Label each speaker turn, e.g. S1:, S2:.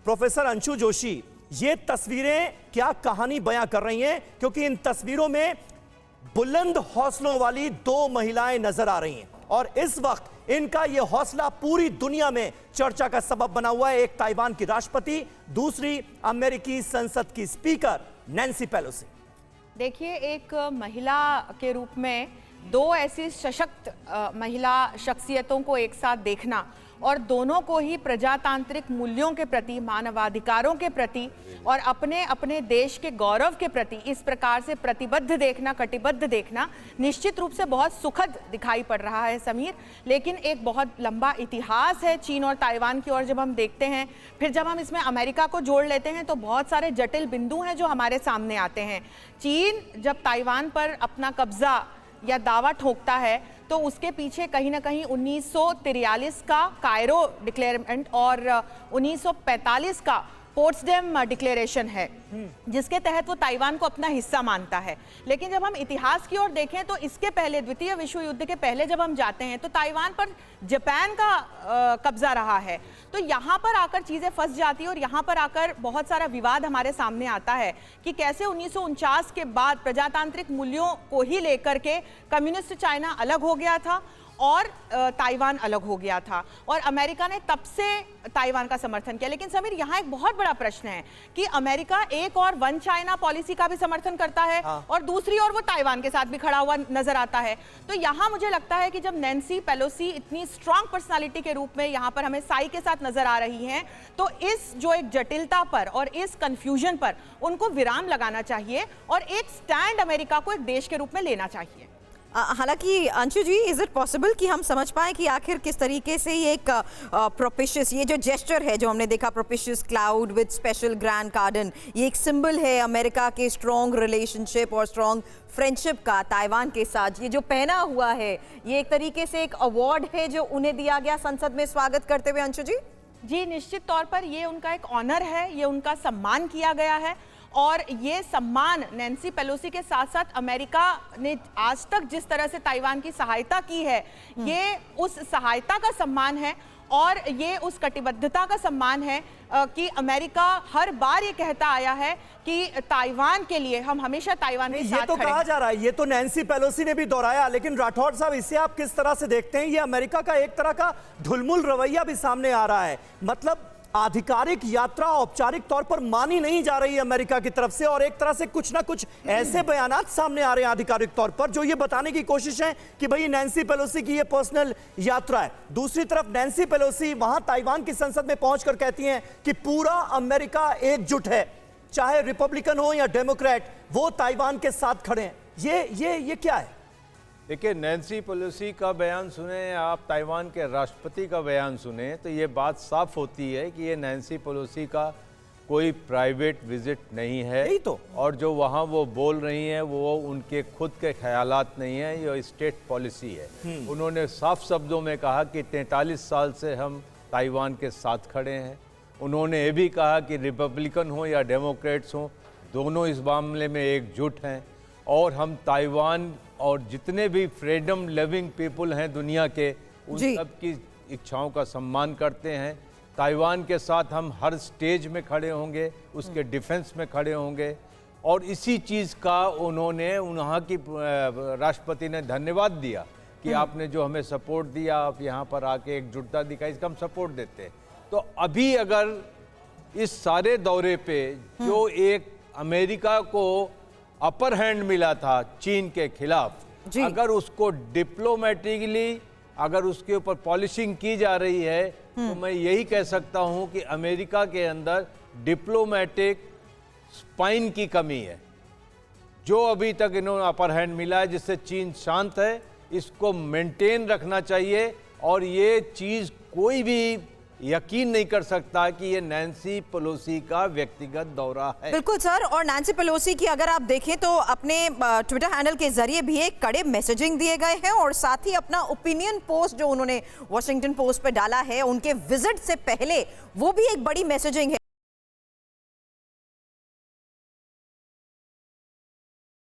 S1: Professor Anshu Joshi, ये तस्वीरें क्या कहानी बयां कर रही हैं? क्योंकि इन तस्वीरों में बुलंद हौसलों वाली दो महिलाएं नजर आ रही हैं और इस वक्त इनका यह हौसला पूरी दुनिया में चर्चा का सबब बना हुआ है। एक ताइवान की राष्ट्रपति, दूसरी अमेरिकी संसद की स्पीकर नैन्सी पेलोसी।
S2: देखिए, एक महिला के रूप में दो ऐसी सशक्त महिला शख्सियतों को एक साथ देखना और दोनों को ही प्रजातांत्रिक मूल्यों के प्रति, मानवाधिकारों के प्रति और अपने अपने देश के गौरव के प्रति इस प्रकार से प्रतिबद्ध देखना, कटिबद्ध देखना निश्चित रूप से बहुत सुखद दिखाई पड़ रहा है समीर। लेकिन एक बहुत लंबा इतिहास है चीन और ताइवान की ओर जब हम देखते हैं, फिर जब हम इसमें अमेरिका को जोड़ लेते हैं तो बहुत सारे जटिल बिंदु हैं जो हमारे सामने आते हैं। चीन जब ताइवान पर अपना कब्जा या दावा ठोकता है तो उसके पीछे कहीं ना कहीं 1943 का कायरो डिक्लेयरमेंट और 1945 का पोट्सडेम डिक्लेरेशन है, जिसके तहत वो ताइवान को अपना हिस्सा मानता है। लेकिन जब हम इतिहास की ओर देखें तो इसके पहले, द्वितीय विश्व युद्ध के पहले जब हम जाते हैं तो ताइवान पर जापान का कब्जा रहा है। तो यहाँ पर आकर चीज़ें फंस जाती है और यहाँ पर आकर बहुत सारा विवाद हमारे सामने आता है कि कैसे 1949 के बाद प्रजातांत्रिक मूल्यों को ही लेकर के कम्युनिस्ट चाइना अलग हो गया था और ताइवान अलग हो गया था और अमेरिका ने तब से ताइवान का समर्थन किया। लेकिन समीर, यहाँ एक बहुत बड़ा प्रश्न है कि अमेरिका एक और वन चाइना पॉलिसी का भी समर्थन करता है और दूसरी ओर वो ताइवान के साथ भी खड़ा हुआ नजर आता है। तो यहाँ मुझे लगता है कि जब नैन्सी पेलोसी इतनी स्ट्रांग पर्सनालिटी के रूप में यहाँ पर हमें साई के साथ नजर आ रही हैं, तो इस जो एक जटिलता पर और इस कंफ्यूजन पर उनको विराम लगाना चाहिए और एक स्टैंड अमेरिका को एक देश के रूप में लेना चाहिए।
S3: हालांकि अंशु जी, इज इट पॉसिबल कि हम समझ पाए कि आखिर किस तरीके से ये एक प्रोपिशियस, ये जो जेस्चर है जो हमने देखा, propitious cloud with special grand garden, ये एक सिंबल है अमेरिका के स्ट्रॉन्ग रिलेशनशिप और स्ट्रॉन्ग फ्रेंडशिप का ताइवान के साथ। ये जो पहना हुआ है ये एक तरीके से एक अवार्ड है जो उन्हें दिया गया संसद में स्वागत करते हुए। अंशु जी
S2: जी, निश्चित तौर पर ये उनका एक ऑनर है, ये उनका सम्मान किया गया है और ये सम्मान नैन्सी पेलोसी के साथ साथ अमेरिका ने आज तक जिस तरह से ताइवान की सहायता की है, ये उस सहायता का सम्मान है और ये उस कटिबद्धता का सम्मान है कि अमेरिका हर बार ये कहता आया है कि ताइवान के लिए हम हमेशा ताइवान के साथ
S1: ये तो कहा जा रहा है, ये तो नैन्सी पेलोसी ने भी दोहराया। लेकिन राठौड़ साहब, इसे आप किस तरह से देखते हैं? ये अमेरिका का एक तरह का ढुलमुल रवैया भी सामने आ रहा है। मतलब आधिकारिक यात्रा औपचारिक तौर पर मानी नहीं जा रही है अमेरिका की तरफ से और एक तरह से कुछ ना कुछ ऐसे बयानात सामने आ रहे हैं आधिकारिक तौर पर जो ये बताने की कोशिश है कि भाई नैन्सी पेलोसी की ये पर्सनल यात्रा है। दूसरी तरफ नैन्सी पेलोसी वहां ताइवान की संसद में पहुंचकर कहती हैं कि पूरा अमेरिका एकजुट है, चाहे रिपब्लिकन हो या डेमोक्रेट, वो ताइवान के साथ खड़े हैं। ये क्या है?
S4: देखिए, नैन्सी पेलोसी का बयान सुने या आप ताइवान के राष्ट्रपति का बयान सुने तो ये बात साफ होती है कि ये नैन्सी पेलोसी का कोई प्राइवेट विजिट नहीं है।
S1: यही तो।
S4: और जो वहाँ वो बोल रही हैं वो उनके खुद के ख्यालात नहीं हैं, ये स्टेट पॉलिसी है। उन्होंने साफ शब्दों में कहा कि 43 साल से हम ताइवान के साथ खड़े हैं। उन्होंने ये भी कहा कि रिपब्लिकन हो या डेमोक्रेट्स हों, दोनों इस मामले में एकजुट हैं और हम ताइवान और जितने भी फ्रीडम लिविंग पीपल हैं दुनिया के, उन सब की इच्छाओं का सम्मान करते हैं। ताइवान के साथ हम हर स्टेज में खड़े होंगे, उसके डिफेंस में खड़े होंगे और इसी चीज़ का उन्होंने वहाँ की राष्ट्रपति ने धन्यवाद दिया कि आपने जो हमें सपोर्ट दिया, आप यहाँ पर आके एकजुटता दिखाई, इसका हम सपोर्ट देते हैं। तो अभी अगर इस सारे दौरे पे जो एक अमेरिका को अपर हैंड मिला था चीन के खिलाफ, अगर उसको डिप्लोमेटिकली अगर उसके ऊपर पॉलिशिंग की जा रही है तो मैं यही कह सकता हूं कि अमेरिका के अंदर डिप्लोमेटिक स्पाइन की कमी है। जो अभी तक इन्होंने अपर हैंड मिला है जिससे चीन शांत है, इसको मेंटेन रखना चाहिए और ये चीज़ कोई भी यकीन नहीं कर सकता कि ये नैन्सी पेलोसी का व्यक्तिगत दौरा है।
S3: बिल्कुल सर, और नैन्सी पेलोसी की अगर आप देखें तो अपने ट्विटर हैंडल के जरिए भी एक कड़े मैसेजिंग दिए गए हैं और साथ ही अपना ओपिनियन पोस्ट जो उन्होंने वॉशिंगटन पोस्ट पे डाला है उनके विजिट से पहले, वो भी एक बड़ी मैसेजिंग है।